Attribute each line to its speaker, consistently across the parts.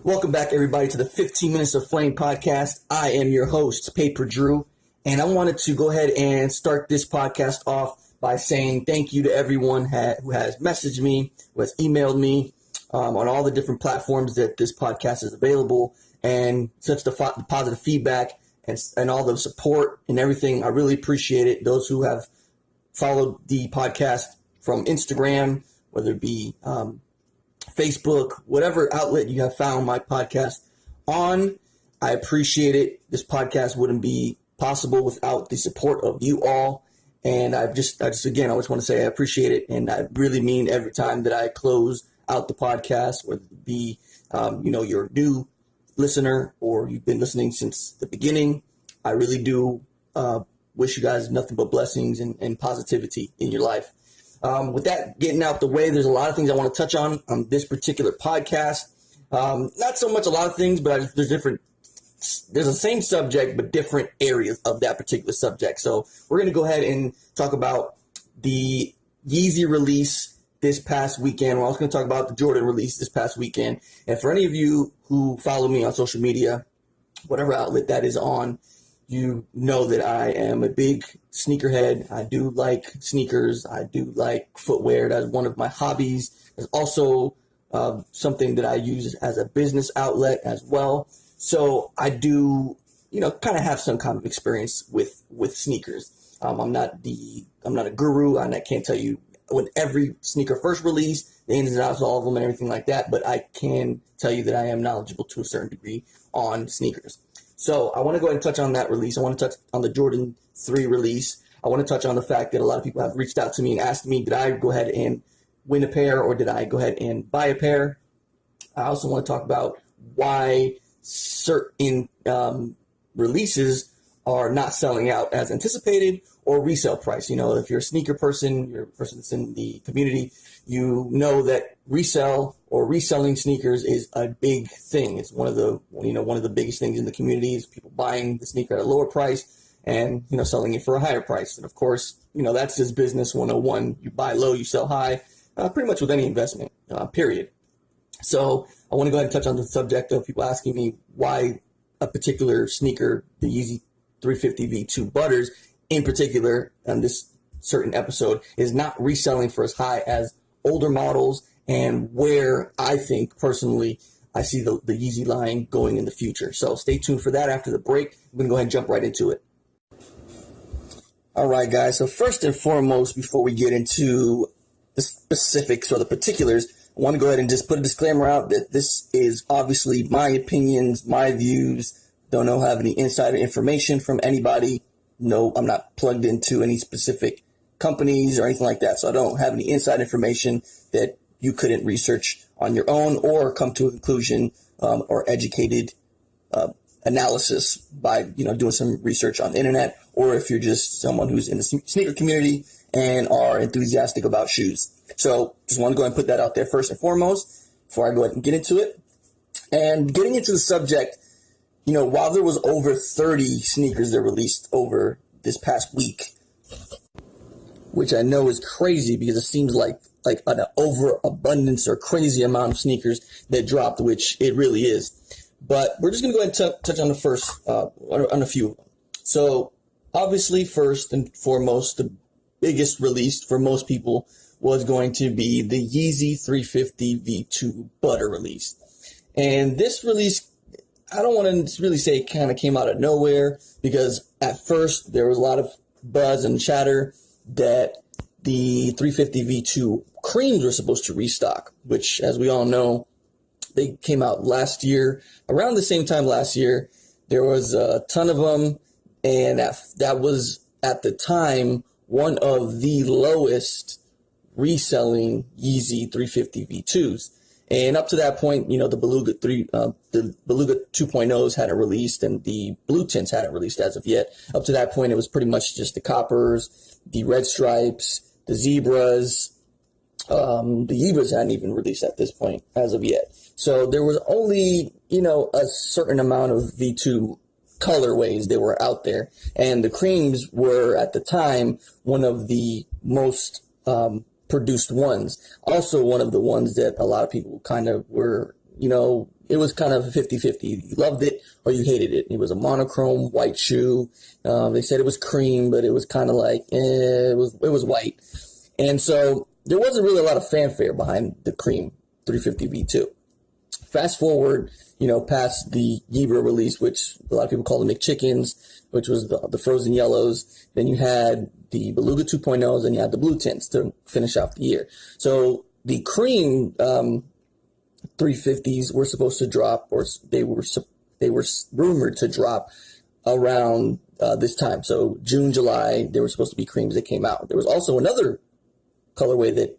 Speaker 1: Welcome back, everybody, to the 15 Minutes of Flame podcast. I am your host, Paper Drew, and I wanted to go ahead and start this podcast off by saying thank you to everyone who has messaged me, who has emailed me on all the different platforms that this podcast is available, and such the positive feedback and all the support and everything. I really appreciate it. Those who have followed the podcast from Instagram, whether it be Facebook, whatever outlet you have found my podcast on, I appreciate it. This podcast wouldn't be possible without the support of you all. And I just again, I just want to say I appreciate it. And I really mean every time that I close out the podcast, whether it be, you're a new listener or you've been listening since the beginning, I really do wish you guys nothing but blessings and positivity in your life. With that getting out the way, there's a lot of things I want to touch on this particular podcast. Not so much a lot of things, but there's the same subject, but different areas of that particular subject. So we're going to go ahead and talk about the Yeezy release this past weekend. We're also going to talk about the Jordan release this past weekend. And for any of you who follow me on social media, whatever outlet that is on, you know that I am a big sneakerhead. I do like sneakers. I do like footwear. That's one of my hobbies. It's also something that I use as a business outlet as well. So I do, kind of have some kind of experience with sneakers. I'm not a guru, and I can't tell you when every sneaker first released, the ins and outs of all of them and everything like that. But I can tell you that I am knowledgeable to a certain degree on sneakers. So I want to go ahead and touch on that release. I want to touch on the Jordan 3 release. I want to touch on the fact that a lot of people have reached out to me and asked me, did I go ahead and win a pair or did I go ahead and buy a pair? I also want to talk about why certain releases are not selling out as anticipated or resale price. If you're a sneaker person, you're a person that's in the community, you know that resell or reselling sneakers is a big thing. It's one of the biggest things in the community is people buying the sneaker at a lower price and, selling it for a higher price. And of course, that's just business 101. You buy low, you sell high, pretty much with any investment, period. So I want to go ahead and touch on the subject of people asking me why a particular sneaker, the Yeezy 350 V2 Butters in particular, on this certain episode, is not reselling for as high as older models, and where I think personally I see the Yeezy line going in the future. So stay tuned for that after the break. I'm going to go ahead and jump right into it. All right, guys. So first and foremost, before we get into the specifics or the particulars, I want to go ahead and just put a disclaimer out that this is obviously my opinions, my views. Don't have any insider information from anybody. No, I'm not plugged into any specific companies or anything like that. So I don't have any inside information that you couldn't research on your own or come to a conclusion or educated analysis by, doing some research on the internet, or if you're just someone who's in the sneaker community and are enthusiastic about shoes. So just want to go ahead and put that out there first and foremost before I go ahead and get into it. And getting into the subject, while there was over 30 sneakers that released over this past week, which I know is crazy because it seems like an overabundance or crazy amount of sneakers that dropped, which it really is. But we're just going to go ahead and touch on the first, on a few of them. So obviously, first and foremost, the biggest release for most people was going to be the Yeezy 350 V2 Butter release. And this release, I don't want to really say it kind of came out of nowhere, because at first there was a lot of buzz and chatter that the 350 V2 creams were supposed to restock, which, as we all know, they came out last year. Around the same time last year, there was a ton of them, and that was, at the time, one of the lowest reselling Yeezy 350 V2s. And up to that point, the Beluga 2.0s hadn't released, and the blue tints hadn't released as of yet. Up to that point, it was pretty much just the coppers, the red stripes, the zebras. The Yeezys hadn't even released at this point as of yet. So there was only, a certain amount of V2 colorways that were out there. And the creams were, at the time, one of the most produced ones. Also one of the ones that a lot of people kind of were, it was kind of a 50-50. You loved it or you hated it. It was a monochrome white shoe. They said it was cream, but it was kind of like, it was white. And so there wasn't really a lot of fanfare behind the cream 350 V2. Fast forward, past the Yeezy release, which a lot of people call the McChickens, which was the frozen yellows. Then you had the Beluga 2.0s, and you had the blue tints to finish off the year. So the cream 350s were supposed to drop, or they were rumored to drop around this time. So June, July, there were supposed to be creams that came out. There was also another colorway that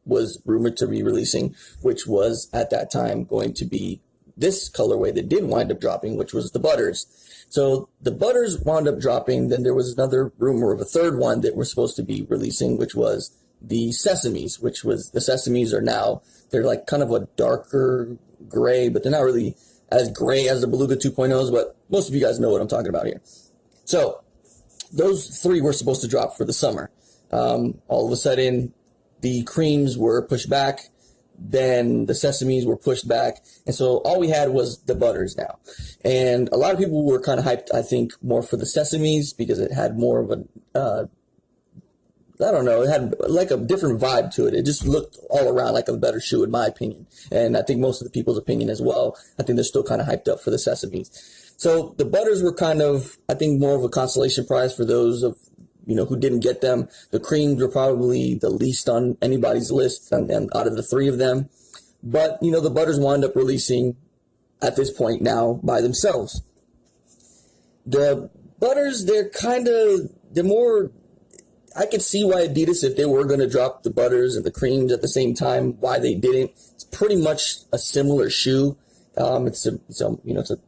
Speaker 1: was rumored to be releasing, which was at that time going to be this colorway that did wind up dropping, which was the Butters. So the Butters wound up dropping. Then there was another rumor of a third one that we're supposed to be releasing, which was the Sesames, which was the Sesames are now, they're like kind of a darker gray, but they're not really as gray as the Beluga 2.0s, but most of you guys know what I'm talking about here. So those three were supposed to drop for the summer. All of a sudden, the creams were pushed back. Then the Sesames were pushed back. And so all we had was the Butters now. And a lot of people were kind of hyped, I think, more for the Sesames because it had more of a, I don't know, it had like a different vibe to it. It just looked all around like a better shoe, in my opinion. And I think most of the people's opinion as well. I think they're still kind of hyped up for the Sesames. So the Butters were kind of, I think, more of a consolation prize for those of, who didn't get them. The creams were probably the least on anybody's list and out of the three of them. But, the Butters wound up releasing at this point now by themselves. The Butters, they're more, I could see why Adidas, if they were going to drop the Butters and the creams at the same time, why they didn't. It's pretty much a similar shoe. It's a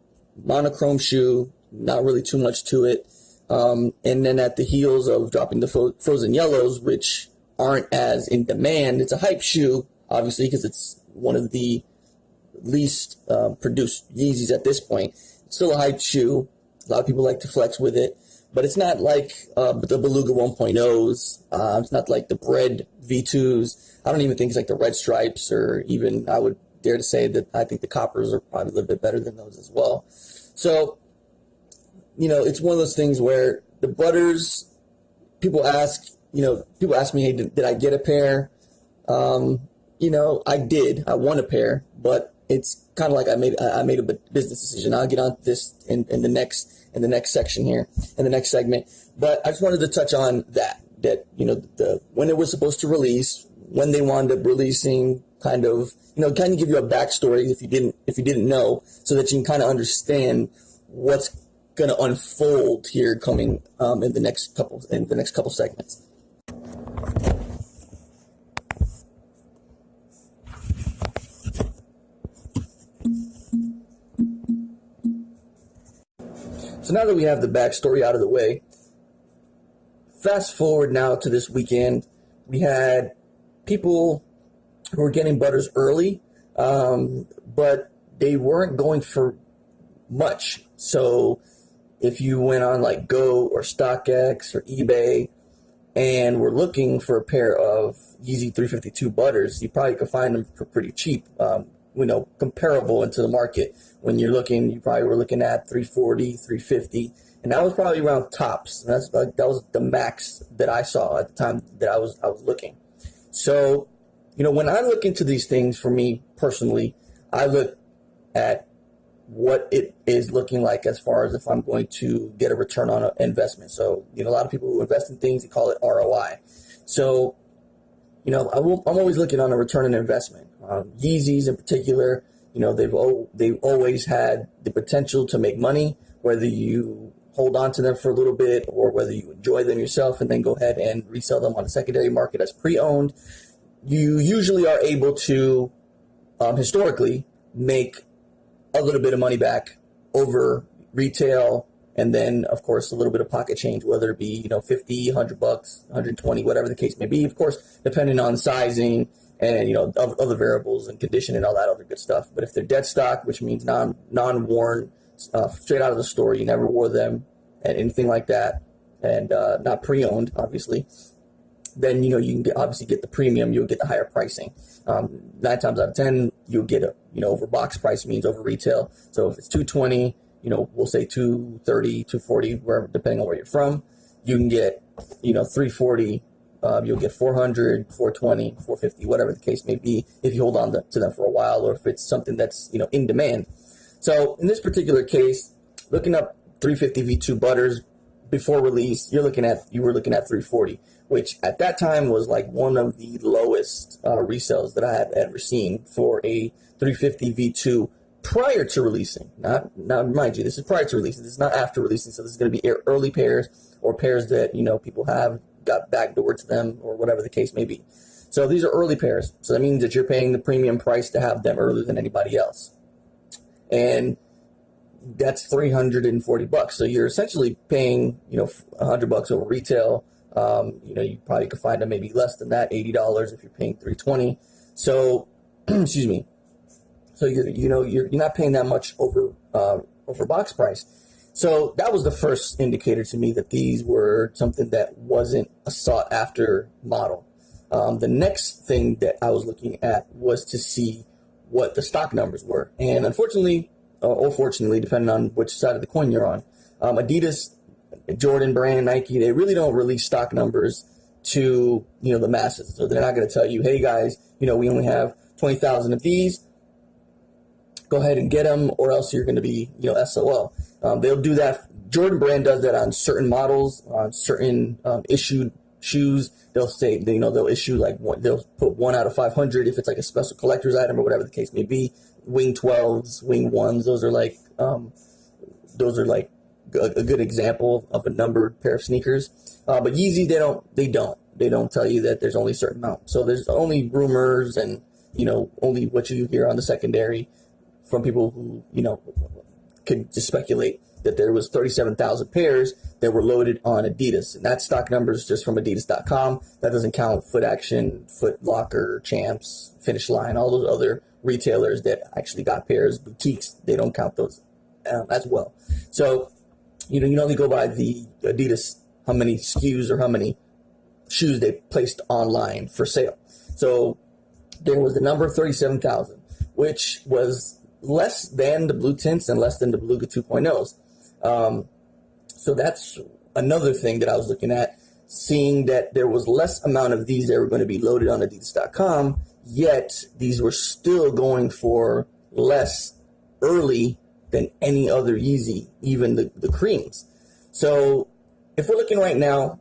Speaker 1: monochrome shoe, not really too much to it. And then at the heels of dropping the frozen yellows, which aren't as in demand, it's a hype shoe, obviously, because it's one of the least produced Yeezys at this point. It's still a hype shoe. A lot of people like to flex with it, but it's not like the Beluga 1.0s. It's not like the Bread V2s. I don't even think it's like the Red Stripes, or even, I would dare to say that I think the Coppers are probably a little bit better than those as well. So, it's one of those things where the Butters, people ask me, hey, did I get a pair? I did. I won a pair, but it's kind of like I made a business decision. I'll get on this in the next section here, in the next segment. But I just wanted to touch on that when it was supposed to release, when they wound up releasing, kind of give you a backstory if you didn't know, so that you can kind of understand what's going to unfold here coming in the next couple segments. So now that we have the backstory out of the way, fast forward now to this weekend. We had people who were getting Butters early, but they weren't going for much. So if you went on like Go or StockX or eBay and were looking for a pair of Yeezy 352 Butters, you probably could find them for pretty cheap, comparable into the market. When you're looking, you probably were looking at 340, 350, and that was probably around tops. That was the max that I saw at the time that I was looking. So, when I look into these things, for me personally, I look at what it is looking like as far as if I'm going to get a return on an investment. So, a lot of people who invest in things, they call it ROI. So, I'm always looking on a return on investment. Yeezys in particular, they've always had the potential to make money, whether you hold on to them for a little bit or whether you enjoy them yourself and then go ahead and resell them on the secondary market as pre-owned. You usually are able to, historically, make a little bit of money back over retail, and then, of course, a little bit of pocket change, whether it be, $50, $100, $120, whatever the case may be, of course, depending on sizing and, other variables and condition and all that other good stuff. But if they're dead stock, which means non-worn, straight out of the store, you never wore them and anything like that, and not pre-owned, obviously, then, you can obviously get the premium, you'll get the higher pricing. 9 times out of 10, you'll get a, over box price means over retail. So if it's 220, we'll say 230, 240, wherever, depending on where you're from, you can get, 340, you'll get 400, 420, 450, whatever the case may be, if you hold on to them for a while, or if it's something that's, in demand. So in this particular case, looking up 350 V2 butters before release, you were looking at 340, which at that time was like one of the lowest resells that I have ever seen for a 350 V2 prior to releasing. Now, mind you, this is prior to releasing. This is not after releasing. So this is going to be early pairs, or pairs that, people have got backdoor to them, or whatever the case may be. So these are early pairs. So that means that you're paying the premium price to have them earlier than anybody else. And that's $340. So you're essentially paying, $100 over retail. You probably could find them maybe less than that, $80 if you're paying $320. So, excuse me. So you're not paying that much over box price. So that was the first indicator to me that these were something that wasn't a sought after model. The next thing that I was looking at was to see what the stock numbers were. And unfortunately, or fortunately, depending on which side of the coin you're on, Adidas, Jordan brand, Nike, they really don't release stock numbers to, the masses. So they're not going to tell you, hey guys, we only have 20,000 of these. Go ahead and get them, or else you're going to be, SOL. They'll do that. Jordan brand does that on certain models, on certain issued shoes. They'll say, they'll issue like one, they'll put 1 out of 500 if it's like a special collector's item or whatever the case may be. Wing 12s, wing 1s, those are like a good example of a numbered pair of sneakers. But Yeezy, they don't tell you that there's only a certain amount. So there's only rumors and, only what you hear on the secondary from people who, could just speculate that there was 37,000 pairs that were loaded on Adidas. And that's stock numbers just from Adidas.com. That doesn't count Foot Action, Foot Locker, Champs, Finish Line, all those other retailers that actually got pairs, boutiques. They don't count those as well. So, you can only go by the Adidas, how many SKUs or how many shoes they placed online for sale. So there was the number of 37,000, which was less than the blue tints and less than the Beluga 2.0s. So that's another thing that I was looking at, seeing that there was less amount of these that were going to be loaded on Adidas.com, yet these were still going for less early than any other Yeezy, even the creams. So if we're looking right now,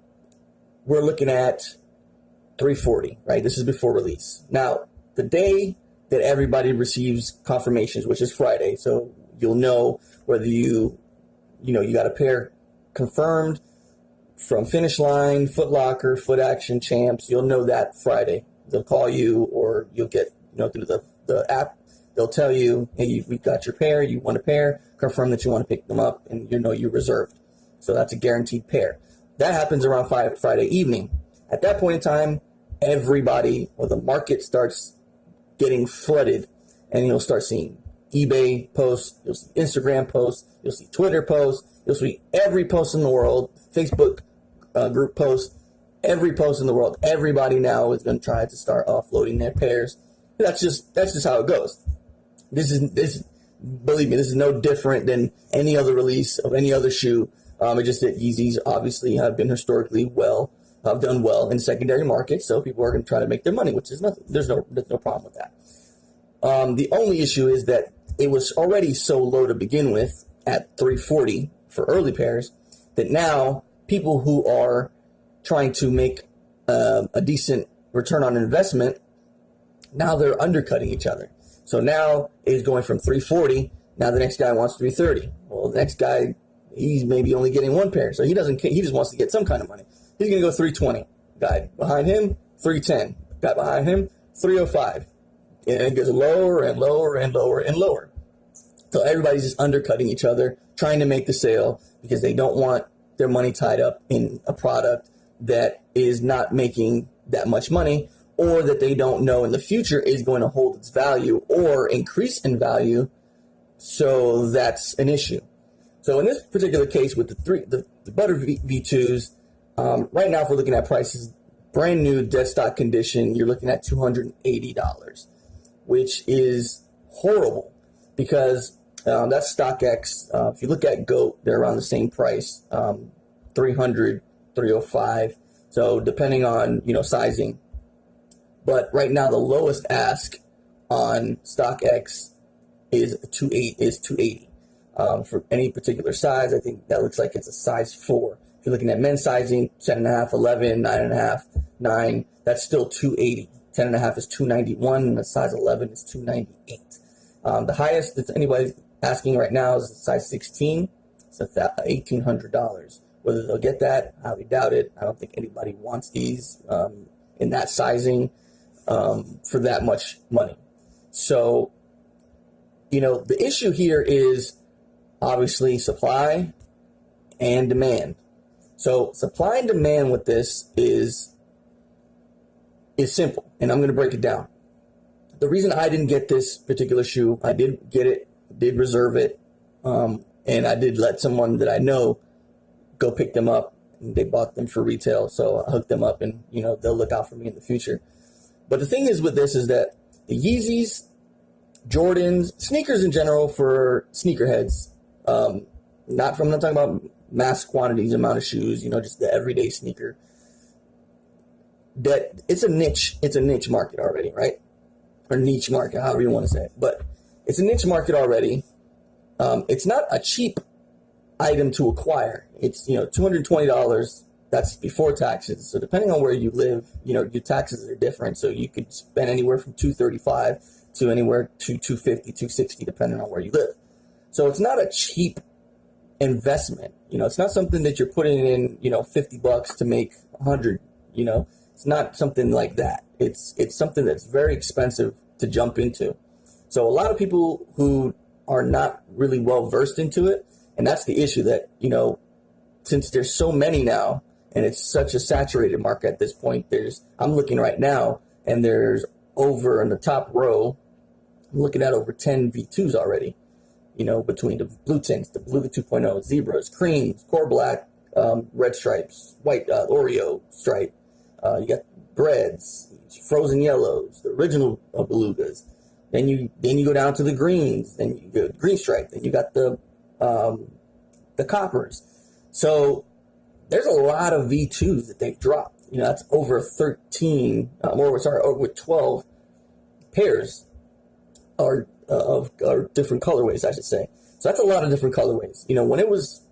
Speaker 1: we're looking at 340, right? This is before release. Now, the day that everybody receives confirmations, which is Friday, so you'll know whether you got a pair confirmed from Finish Line, Foot Locker, Foot Action, Champs. You'll know that Friday. They'll call you, or you'll get, through the app, they'll tell you, hey, we got your pair, you want a pair, confirm that you want to pick them up, and you're reserved. So that's a guaranteed pair. That happens around Friday evening. At that point in time, everybody, or the market, starts getting flooded, and you'll start seeing eBay posts, you'll see Instagram posts, you'll see Twitter posts, you'll see every post in the world, Facebook group posts, every post in the world. Everybody now is going to try to start offloading their pairs. That's just how it goes. Believe me, this is no different than any other release of any other shoe. It's just that Yeezys obviously have been historically done well in secondary markets, so people are going to try to make their money, which is nothing. There's no problem with that. The only issue is that it was already so low to begin with at 340 for early pairs that now people who are trying to make a decent return on investment, now they're undercutting each other. So now it's going from 340. Now the next guy wants 330. Well, the next guy, he's maybe only getting one pair, so he doesn't care. He just wants to get some kind of money. He's going to go 320. Guy behind him, 310. Guy behind him, 305. And it goes lower and lower and lower and lower. So everybody's just undercutting each other, trying to make the sale because they don't want their money tied up in a product that is not making that much money, or that they don't know in the future is going to hold its value or increase in value. So that's an issue. So in this particular case with the Butter V2s, right now if we're looking at prices, brand new dead stock condition, you're looking at $280. which is horrible because that's StockX. If you look at GOAT, they're around the same price, 300, 305. So depending on, sizing. But right now, the lowest ask on StockX is 280. For any particular size, I think that looks like it's a size 4. If you're looking at men's sizing, 10.5, 11, 9.5, 9, that's still 280. 10.5 is 291, and the size 11 is 298. The highest that anybody's asking right now is a size 16, so it's $1,800. Whether they'll get that, I highly doubt it. I don't think anybody wants these in that sizing for that much money. So, the issue here is obviously supply and demand. So supply and demand with this is simple, and I'm going to break it down. The reason I didn't get this particular shoe, I did get it, did reserve it, and I did let someone that I know go pick them up, and they bought them for retail, so I hooked them up, and they'll look out for me in the future. But the thing is with this is that the Yeezys, Jordans, sneakers in general for sneakerheads, I'm not talking about mass quantities, amount of shoes, just the everyday sneaker, that it's a niche market already, right? Or niche market, however you want to say it. But it's a niche market already. It's not a cheap item to acquire. It's, $220. That's before taxes. So depending on where you live, your taxes are different. So you could spend anywhere from $235 to anywhere to $250, $260, depending on where you live. So it's not a cheap investment. It's not something that you're putting in, $50 to make 100. It's not something like that. It's something that's very expensive to jump into. So a lot of people who are not really well versed into it, and that's the issue that, since there's so many now, and it's such a saturated market at this point, I'm looking right now, and there's over in the top row, I'm looking at over 10 V2s already, between the blue tints, the blue 2.0, zebras, creams, core black, red stripes, white Oreo stripe. You got breads, frozen yellows, the original belugas. Then you go down to the greens, then you go green stripe, then you got the coppers. So there's a lot of V2s that they've dropped. That's over 12 pairs of different colorways, I should say. So that's a lot of different colorways. When it was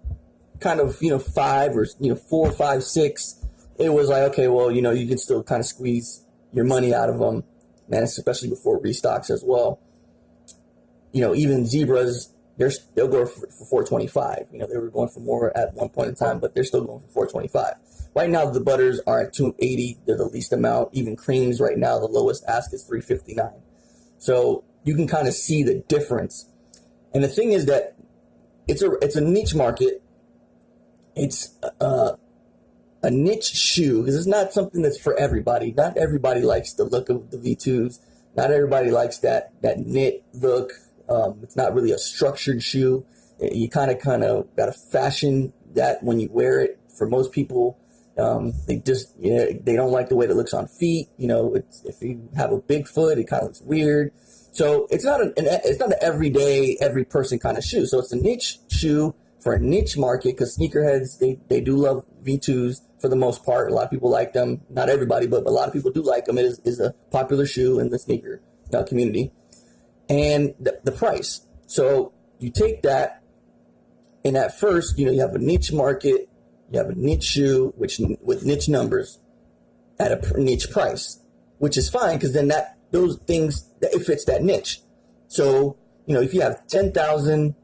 Speaker 1: kind of, 5 or, 4, 5, 6, it was like, okay, well, you can still kind of squeeze your money out of them, man, especially before restocks as well. Even zebras, they'll go for $425. They were going for more at one point in time, but they're still going for $425. Right now, the butters are at $280. They're the least amount. Even creams right now, the lowest ask is $359. So you can kind of see the difference. And the thing is that it's a niche market. It's a niche shoe because it's not something that's for everybody. Not everybody likes the look of the V2s. Not everybody likes that knit look. It's not really a structured shoe. You kind of got to fashion that when you wear it. For most people, they don't like the way it looks on feet. If you have a big foot, it kind of looks weird. So it's not an everyday, every person kind of shoe. So it's a niche shoe for a niche market because sneakerheads, they do love V2s for the most part. A lot of people like them. Not everybody, but a lot of people do like them. It is a popular shoe in the sneaker community. And the price. So you take that, and at first, you have a niche market, you have a niche shoe, with niche numbers at a niche price, which is fine because then those things, it fits that niche. So, if you have 10,000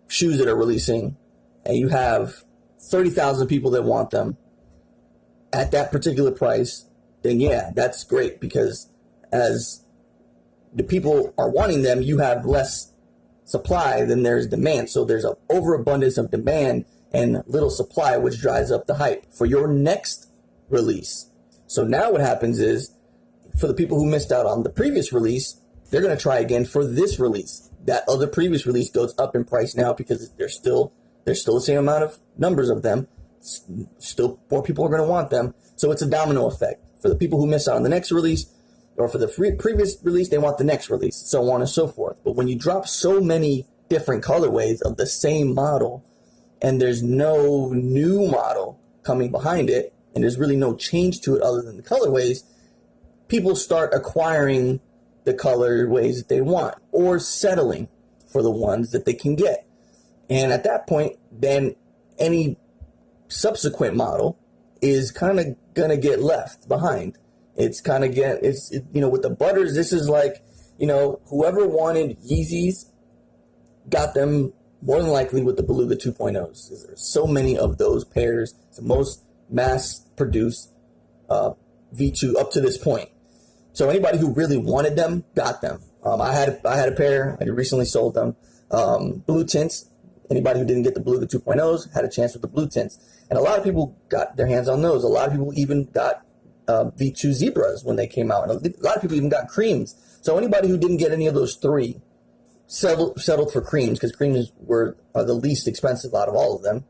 Speaker 1: shoes that are releasing, and you have 30,000 people that want them at that particular price, then yeah, that's great because as the people are wanting them, you have less supply than there's demand. So there's an overabundance of demand and little supply, which drives up the hype for your next release. So now what happens is, for the people who missed out on the previous release, they're going to try again for this release. That other previous release goes up in price now because there's still the same amount of numbers of them. Still more people are going to want them. So it's a domino effect. For the people who miss out on the next release, or for the previous release, they want the next release, so on and so forth. But when you drop so many different colorways of the same model, and there's no new model coming behind it, and there's really no change to it other than the colorways, people start acquiring the colorways that they want, or settling for the ones that they can get. And at that point, then any subsequent model is kind of going to get left behind. It's kind of with the butters, this is like, whoever wanted Yeezys got them more than likely with the Beluga 2.0s. There's so many of those pairs. It's the most mass-produced V2 up to this point. So anybody who really wanted them got them. I had a pair. I recently sold them. Blue tints. Anybody who didn't get the Beluga 2.0s had a chance with the blue tints. And a lot of people got their hands on those. A lot of people even got V2 Zebras when they came out. And a lot of people even got creams. So anybody who didn't get any of those three settled for creams, because creams are the least expensive out of all of them.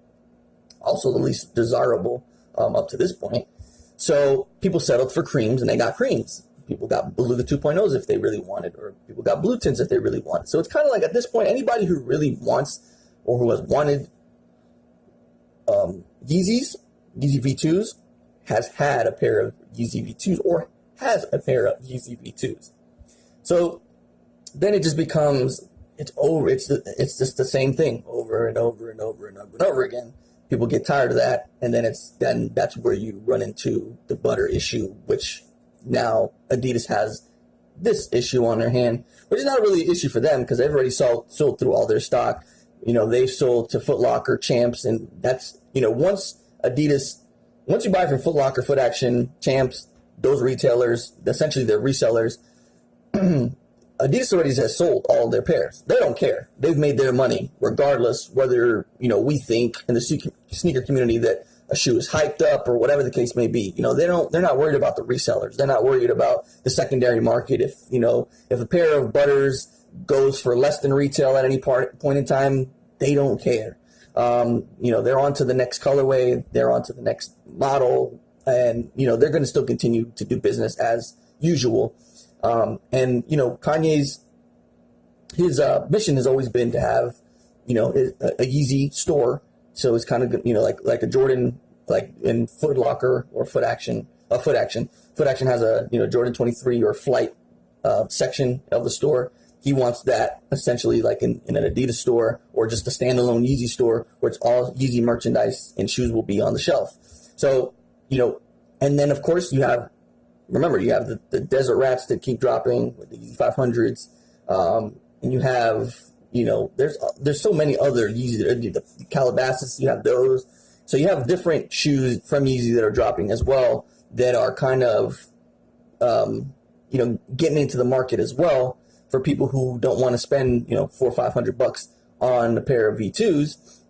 Speaker 1: Also the least desirable up to this point. So people settled for creams, and they got creams. People got Beluga 2.0s if they really wanted, or people got blue tints if they really wanted. So it's kind of like, at this point, anybody who really wants or who has wanted Yeezys, Yeezy V2s, has had a pair of Yeezy V2s or has a pair of Yeezy V2s. So then it just becomes, it's just the same thing over and over and over and over and over again. People get tired of that, and then that's where you run into the butter issue, which now Adidas has this issue on their hand, which is not really an issue for them because they've already sold through all their stock. They've sold to Foot Locker, Champs, and that's, once you buy from Foot Locker, Foot Action, Champs, those retailers, essentially they're resellers, Adidas already has sold all their pairs. They don't care. They've made their money regardless whether, we think in the sneaker community that a shoe is hyped up or whatever the case may be. They're not worried about the resellers. They're not worried about the secondary market. If a pair of butters goes for less than retail at any point in time, they don't care. They're on to the next colorway. They're on to the next model. And, they're going to still continue to do business as usual. Kanye's, his mission has always been to have, a Yeezy store. So it's kind of, like a Jordan, like in Foot Locker or Foot Action. Foot Action has a, Jordan 23 or Flight section of the store. He wants that essentially like in an Adidas store or just a standalone Yeezy store where it's all Yeezy merchandise and shoes will be on the shelf. So, and then of course you have the Desert Rats that keep dropping with the Yeezy 500s. And you have, there's so many other Yeezy, the Calabasas, you have those. So you have different shoes from Yeezy that are dropping as well that are kind of, getting into the market as well for people who don't want to spend, $400 or $500 on a pair of V2s.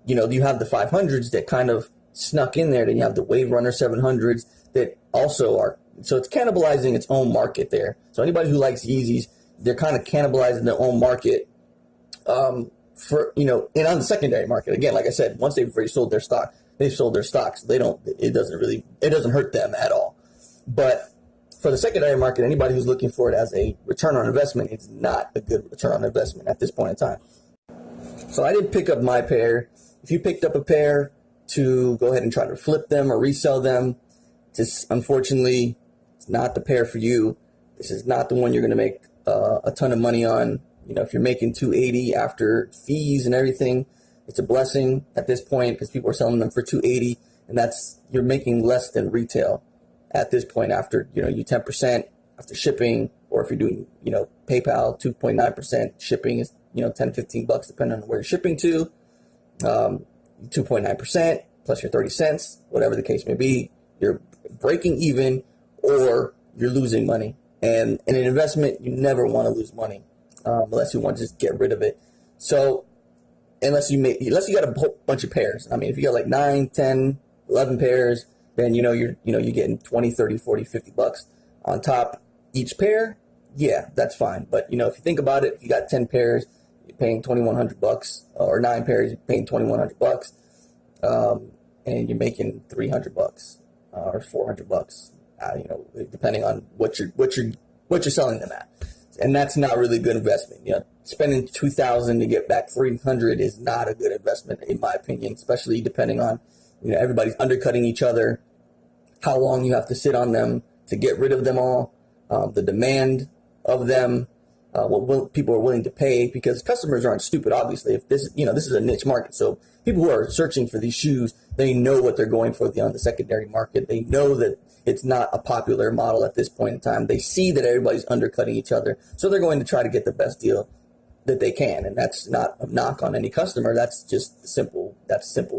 Speaker 1: You have the 500s that kind of snuck in there. Then you have the Wave Runner 700s that also are, so it's cannibalizing its own market there. So anybody who likes Yeezys, they're kind of cannibalizing their own market and on the secondary market. Again, like I said, once they've already sold their stock, they've sold their stocks. It doesn't hurt them at all. But for the secondary market, anybody who's looking for it as a return on investment, it's not a good return on investment at this point in time. So I didn't pick up my pair. If you picked up a pair to go ahead and try to flip them or resell them, unfortunately, it's not the pair for you. This is not the one you're going to make a ton of money on. If you're making $280 after fees and everything, it's a blessing at this point because people are selling them for $280, and you're making less than retail at this point after, you 10% after shipping, or if you're doing, PayPal, 2.9% shipping is, $10-15 depending on where you're shipping to, 2.9% plus your 30 cents, whatever the case may be, you're breaking even or you're losing money. And in an investment, you never want to lose money unless you want to just get rid of it. So unless you got a whole bunch of pairs. I mean, if you got like 9, 10, 11 pairs, then you're getting 20, 30, 40, 50 bucks on top each pair. Yeah, that's fine. But if you think about it, if you got 10 pairs, you're paying $2,100, or 9 pairs, you're paying $2,100, and you're making $300 or $400, depending on what you're what you're selling them at. And that's not really a good investment. Spending $2,000 to get back $300 is not a good investment, in my opinion, especially depending on, everybody's undercutting each other, how long you have to sit on them to get rid of them all, the demand of them, what people are willing to pay, because customers aren't stupid, obviously. If this is a niche market. So people who are searching for these shoes, they know what they're going for on the secondary market. They know that it's not a popular model at this point in time. They see that everybody's undercutting each other. So they're going to try to get the best deal that they can. And that's not a knock on any customer. That's just simple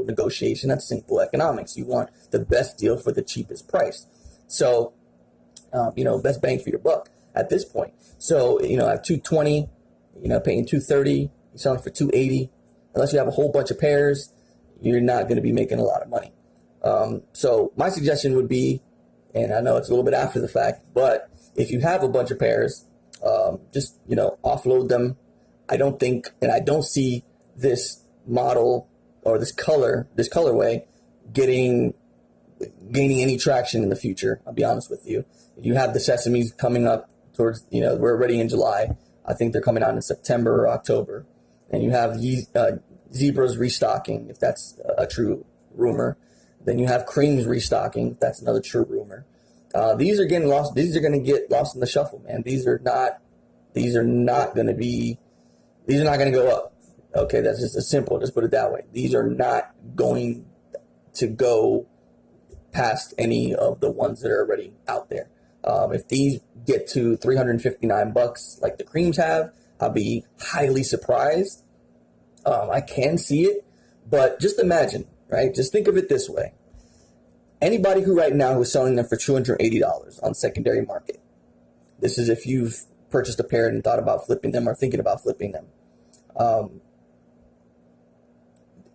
Speaker 1: negotiation. That's simple economics. You want the best deal for the cheapest price. So, best bang for your buck at this point. So, at $220, paying $230, you're selling for $280. Unless you have a whole bunch of pairs, you're not going to be making a lot of money. So my suggestion would be, and I know it's a little bit after the fact, but if you have a bunch of pairs, just, offload them. I don't see this model or this colorway gaining any traction in the future. I'll be honest with you. You have the Sesames coming up towards, we're already in July. I think they're coming out in September or October. And you have Zebras restocking, if that's a true rumor. Then you have Creams restocking, if that's another true rumor. These are getting lost. These are going to get lost in the shuffle, man. These are not going to go up. Okay, that's just as simple. Just put it that way. These are not going to go past any of the ones that are already out there. If these get to $359 like the Creams have, I'll be highly surprised. I can see it, but just imagine, right? Just think of it this way. Anybody who right now is selling them for $280 on secondary market. This is if you've purchased a pair and thought about flipping them or thinking about flipping them. And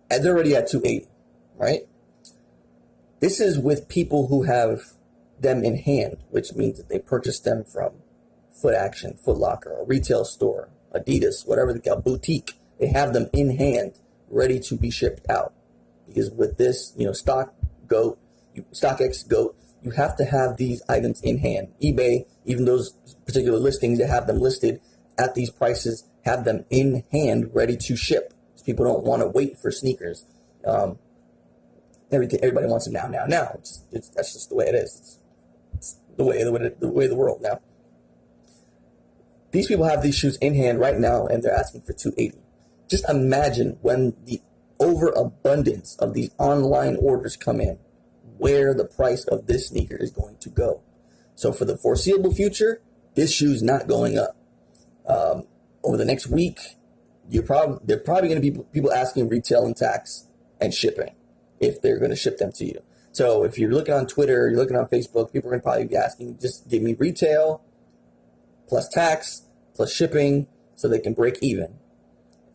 Speaker 1: they're already at $280, right? This is with people who have them in hand, which means that they purchased them from Foot Action, Foot Locker, a retail store, Adidas, whatever they call, boutique. They have them in hand, ready to be shipped out. Because with this, StockX Goat, you have to have these items in hand. eBay, even those particular listings that have them listed at these prices, have them in hand, ready to ship. So people don't want to wait for sneakers. Everybody wants them now. That's just the way it is. It's the way of the world now. These people have these shoes in hand right now, and they're asking for $280. Just imagine when the overabundance of these online orders come in, where the price of this sneaker is going to go. So for the foreseeable future, this shoe's not going up. Over the next week, they're probably going to be people asking retail and tax and shipping if they're going to ship them to you. So if you're looking on Twitter, you're looking on Facebook, people are going to probably be asking, just give me retail plus tax plus shipping so they can break even.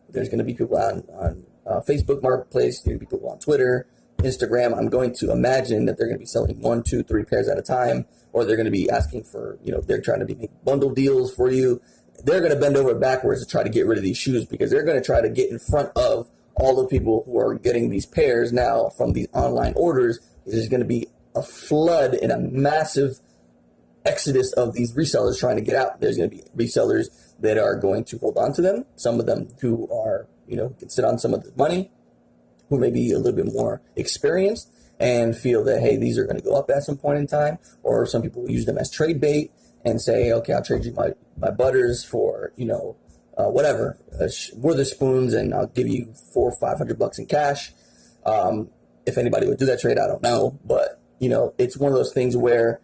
Speaker 1: There's going to be people on Facebook Marketplace. There's going to be people on Twitter, Instagram. I'm going to imagine that they're going to be selling 1, 2, 3 pairs at a time, or they're going to be asking for, they're trying to make bundle deals for you. They're going to bend over backwards to try to get rid of these shoes because they're going to try to get in front of all the people who are getting these pairs now from these online orders. There's going to be a flood and a massive exodus of these resellers trying to get out. There's going to be resellers that are going to hold on to them. Some of them who are, can sit on some of the money, who may be a little bit more experienced and feel that, hey, these are going to go up at some point in time. Or some people use them as trade bait and say, okay, I'll trade you my butters for, whatever, Witherspoons, and I'll give you $400 or $500 in cash. If anybody would do that trade, I don't know. But, it's one of those things where,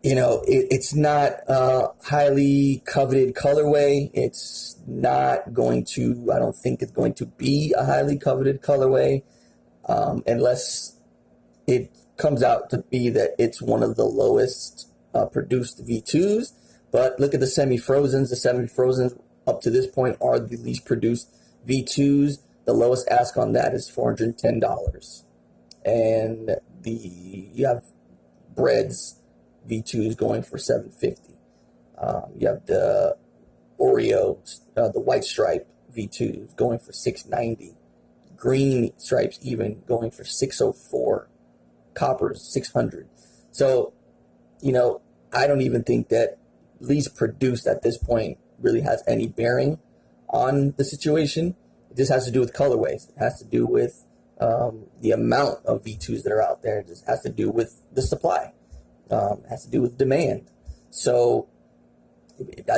Speaker 1: it's not a highly coveted colorway. It's not going to, I don't think it's going to be a highly coveted colorway unless it comes out to be that it's one of the lowest produced V2s. But look at the semi-frozens. The semi-frozens up to this point are the least produced V2s. The lowest ask on that is $410. And you have Breads V2s going for $750. You have the Oreo, the white stripe V2s going for $690. Green stripes even going for $604. Coppers $600. So, I don't even think that least produced at this point really has any bearing on the situation. It just has to do with colorways. It has to do with the amount of V2s that are out there. It just has to do with the supply. It has to do with demand. So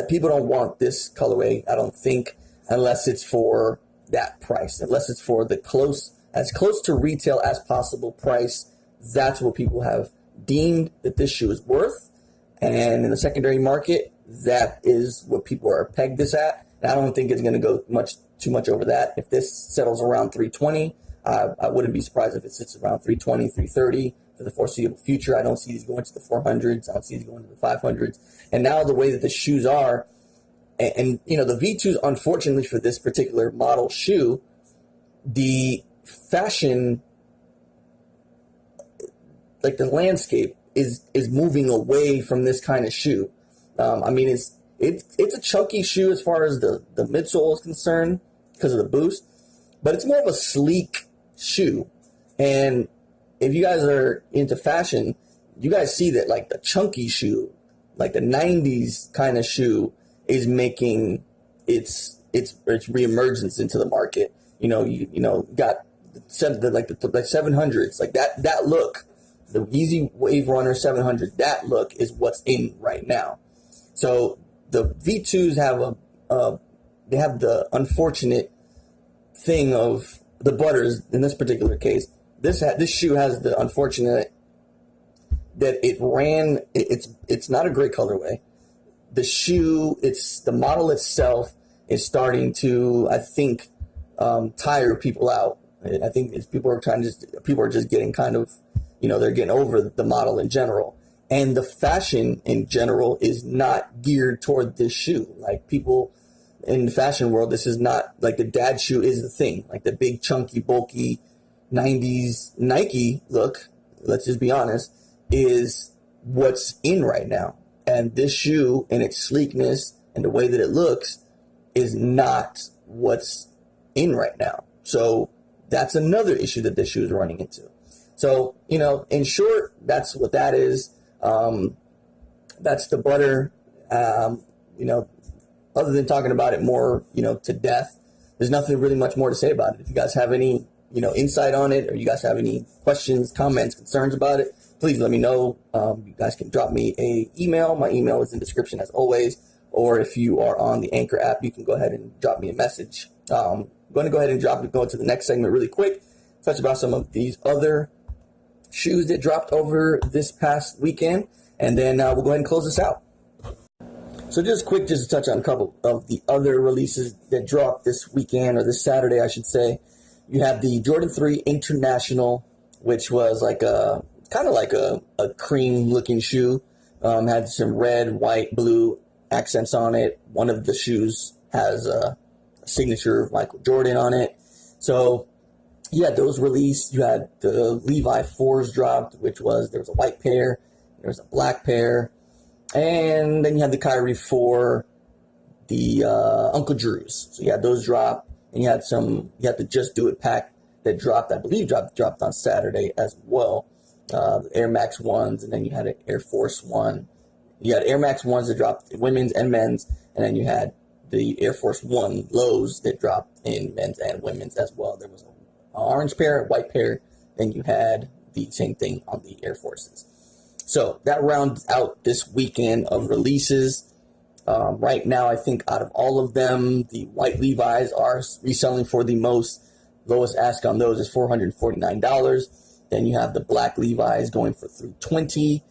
Speaker 1: people don't want this colorway, I don't think, unless it's for that price, unless it's for the as close to retail as possible price. That's what people have deemed that this shoe is worth. And in the secondary market, that is what people are pegged this at. And I don't think it's going to go too much over that. If this settles around 320, I wouldn't be surprised if it sits around 320, 330 for the foreseeable future. I don't see these going to the 400s. I don't see these going to the 500s. And now the way that the shoes are, and you know, the V2s, unfortunately for this particular model shoe, the fashion, like the landscape is moving away from this kind of shoe. I mean, it's a chunky shoe as far as the midsole is concerned because of the boost, but it's more of a sleek shoe. And if you guys are into fashion, you guys see that like the chunky shoe, like the 90s kind of shoe, is making its reemergence into the market. You know, got the 700s, like that look. The Yeezy Wave Runner 700, that look is what's in right now. So the V2s have they have the unfortunate thing of the butters in this particular case. This shoe has the unfortunate that it's not a great colorway. The shoe, the model itself is starting to, I think, tire people out. I think people are just getting kind of, you know, they're getting over the model in general. And the fashion in general is not geared toward this shoe. Like, people in the fashion world, this is not, like, the dad shoe is the thing. Like the big, chunky, bulky 90s Nike look, let's just be honest, is what's in right now. And this shoe and its sleekness and the way that it looks is not what's in right now. So that's another issue that this shoe is running into. So, you know, in short, that's what that is. That's the butter. You know, other than talking about it more, you know, to death, there's nothing really much more to say about it. If you guys have any, you know, insight on it, or you guys have any questions, comments, concerns about it, please let me know. You guys can drop me an email. My email is in the description as always. Or if you are on the Anchor app, you can go ahead and drop me a message. I'm going to go ahead and go into the next segment really quick. Touch about some of these other shoes that dropped over this past weekend, and then we'll go ahead and close this out. So just to touch on a couple of the other releases that dropped this weekend, or this Saturday, I should say. You have the Jordan 3 International, which was like kind of like a cream looking shoe. Had some red, white, blue accents on it. One of the shoes has a signature of Michael Jordan on it. So you had those released. You had the Levi 4s dropped, there was a white pair, there was a black pair, and then you had the Kyrie 4, the Uncle Drews. So you had those drop, and you had the Just Do It pack that dropped, I believe dropped on Saturday as well. The Air Max 1s, and then you had an Air Force 1. You had Air Max 1s that dropped in women's and men's, and then you had the Air Force 1 lows that dropped in men's and women's as well. There was an orange pair, a white pair, then you had the same thing on the Air Forces. So that rounds out this weekend of releases. Right now, I think out of all of them, the white Levi's are reselling for the lowest ask on those is $449. Then you have the black Levi's going for $320.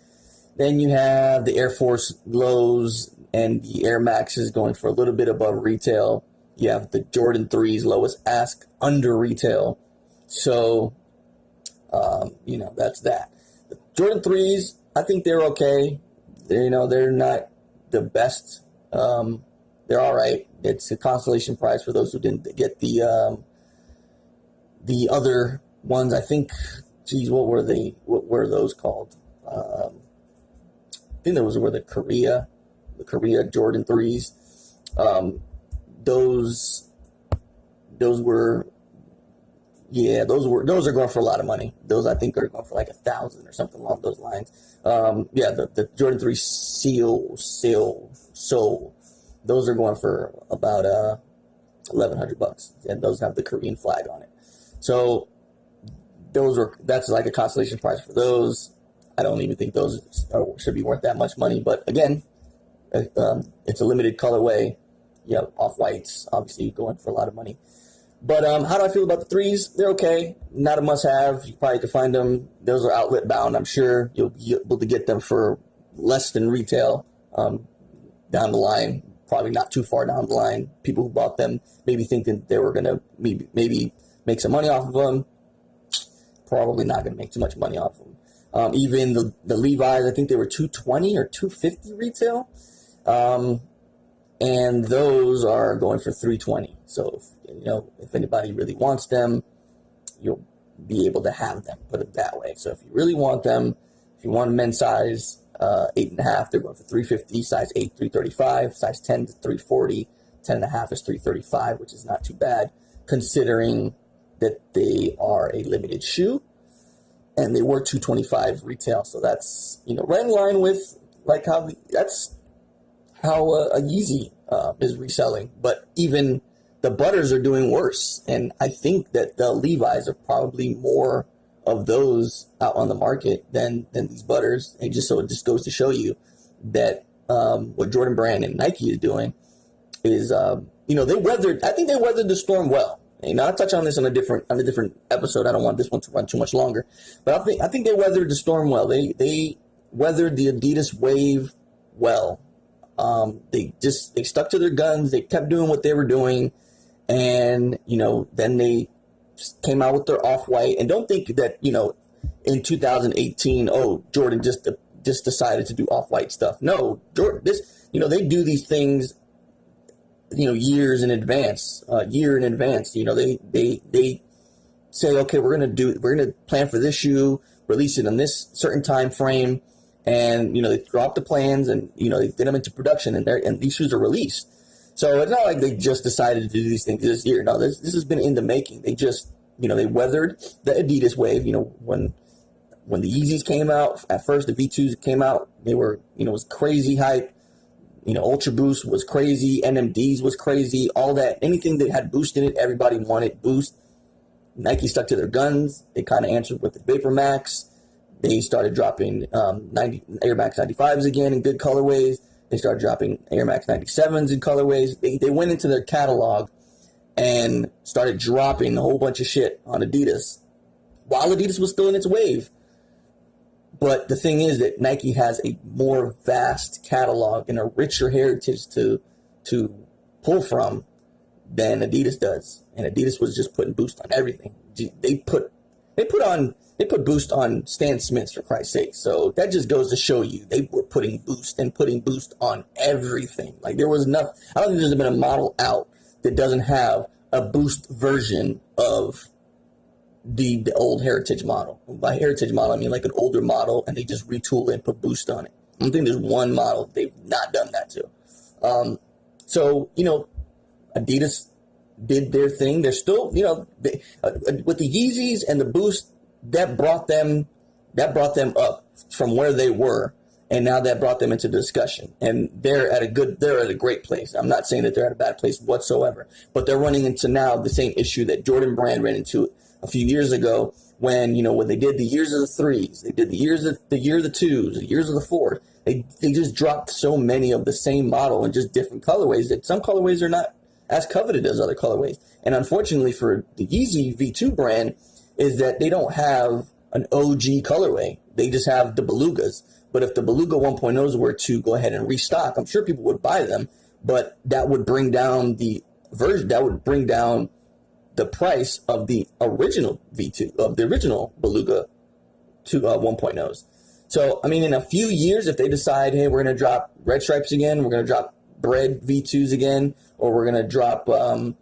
Speaker 1: Then you have the Air Force lows and the Air Maxes going for a little bit above retail. You have the Jordan 3s lowest ask under retail. So, you know, that's that. The Jordan 3s, I think they're okay. They're not the best. They're all right. It's a consolation prize for those who didn't get the other ones. I think, what were those called? I think those were the Korea Jordan 3s. Those were Yeah, those are going for a lot of money. Those I think are going for like 1,000 or something along those lines. Yeah, the Jordan 3 Soul, those are going for about $1,100, and those have the Korean flag on it. So that's like a consolation prize for those. I don't even think those should be worth that much money. But again, it's a limited colorway. Yeah, off-whites obviously going for a lot of money. But how do I feel about the threes? They're okay. Not a must-have. You probably could find them. Those are outlet-bound. I'm sure you'll be able to get them for less than retail down the line. Probably not too far down the line. People who bought them maybe thinking they were going to maybe make some money off of them. Probably not going to make too much money off of them. Even the Levi's, I think they were $220 or $250 retail. And those are going for $320. So if anybody really wants them, you'll be able to have them, put it that way. So if you really want them, if you want a men's size 8.5, they're going for $350, size 8 $335, size 10 to $340, 10.5 is $335, which is not too bad considering that they are a limited shoe and they were $225 retail. So that's right in line with like how a Yeezy is reselling. But even the Butters are doing worse, and I think that the Levi's are probably more of those out on the market than these Butters. And it just goes to show you that what Jordan Brand and Nike is doing is I think they weathered the storm well. I'll touch on this on a different episode. I don't want this one to run too much longer, but I think they weathered the storm well. They weathered the Adidas wave well. They stuck to their guns. They kept doing what they were doing. And, then they came out with their off-white. And don't think that, in 2018, Jordan just decided to do off-white stuff. No, Jordan, they do these things, years in advance, year in advance. They say, okay, we're going to plan for this shoe, release it in this certain time frame. And, they drop the plans and, they get them into production and these shoes are released. So it's not like they just decided to do these things this year. No, this has been in the making. They just, they weathered the Adidas wave. When the Yeezys came out, at first the V2s came out, they were, it was crazy hype. Ultra Boost was crazy. NMDs was crazy. All that, anything that had Boost in it, everybody wanted Boost. Nike stuck to their guns. They kind of answered with the Vapor Max. They started dropping Air Max 95s again in good colorways. They started dropping Air Max 97s in colorways. They went into their catalog and started dropping a whole bunch of shit on Adidas while Adidas was still in its wave. But the thing is that Nike has a more vast catalog and a richer heritage to pull from than Adidas does. And Adidas was just putting Boost on everything. They put Boost on Stan Smiths, for Christ's sake. So that just goes to show you they were putting Boost on everything. Like there was enough. I don't think there's been a model out that doesn't have a Boost version of the old Heritage model. By Heritage model, I mean like an older model, and they just retool it and put Boost on it. I don't think there's one model they've not done that to. So Adidas did their thing. They're still, with the Yeezys and the Boost, that brought them up from where they were, and now that brought them into discussion. And they're at a great place. I'm not saying that they're at a bad place whatsoever, but they're running into now the same issue that Jordan Brand ran into a few years ago when they did the years of the threes, they did the year of the twos, the years of the fours. They just dropped so many of the same model in just different colorways that some colorways are not as coveted as other colorways. And unfortunately for the Yeezy V2 brand is that they don't have an OG colorway. They just have the Belugas. But if the Beluga 1.0s were to go ahead and restock, I'm sure people would buy them, but that would bring down the price of the original V2, of the original Beluga to 1.0s. So, I mean, in a few years, if they decide, hey, we're going to drop red stripes again, we're going to drop bread V2s again, or we're going to drop Beluga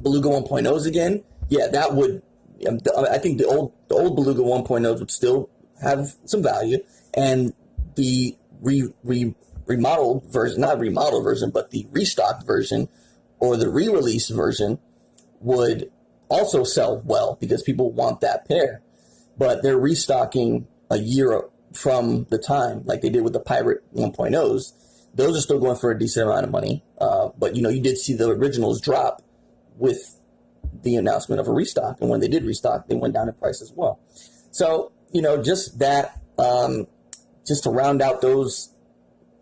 Speaker 1: 1.0s again, yeah, that would, I think the old Beluga 1.0s would still have some value, and the remodeled version, not remodeled version, but the restocked version or the re-release version would also sell well because people want that pair, but they're restocking a year from the time, like they did with the Pirate 1.0s. Those are still going for a decent amount of money. But, you know, you did see the originals drop with the announcement of a restock. And when they did restock, they went down in price as well. So, you know, just that, just to round out those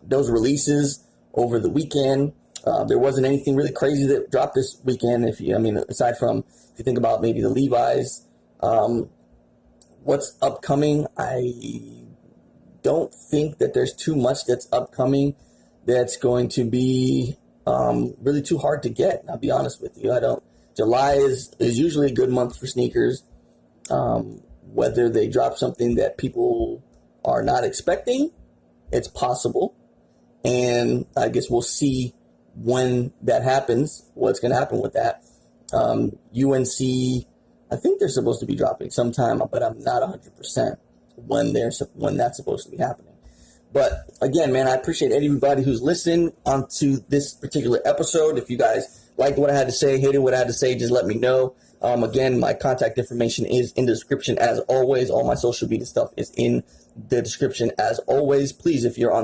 Speaker 1: releases over the weekend. There wasn't anything really crazy that dropped this weekend. Aside from, if you think about maybe the Levi's, what's upcoming, I don't think that there's too much that's upcoming that's going to be really too hard to get. I'll be honest with you. July is usually a good month for sneakers. Whether they drop something that people are not expecting, it's possible. And I guess we'll see when that happens, what's going to happen with that. UNC, I think they're supposed to be dropping sometime, but I'm not 100% when that's supposed to be happening. But again, man, I appreciate everybody who's listening onto this particular episode. If you guys liked what I had to say, hated what I had to say, just let me know. Again, my contact information is in the description as always. All my social media stuff is in the description as always. Please, if you're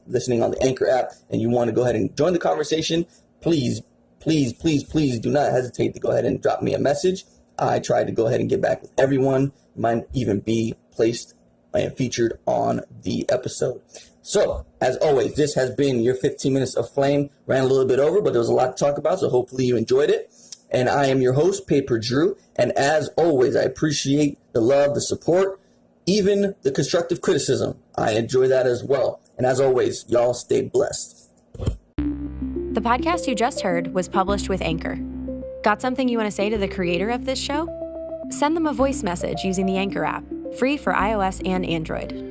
Speaker 1: listening on the Anchor app and you want to go ahead and join the conversation, please do not hesitate to go ahead and drop me a message. I try to go ahead and get back with everyone. Might even be placed and featured on the episode. So, as always, this has been your 15 minutes of flame. Ran a little bit over, but there was a lot to talk about, so hopefully you enjoyed it. And I am your host, Paper Drew. And as always, I appreciate the love, the support, even the constructive criticism. I enjoy that as well. And as always, y'all stay blessed.
Speaker 2: The podcast you just heard was published with Anchor. Got something you want to say to the creator of this show? Send them a voice message using the Anchor app, free for iOS and Android.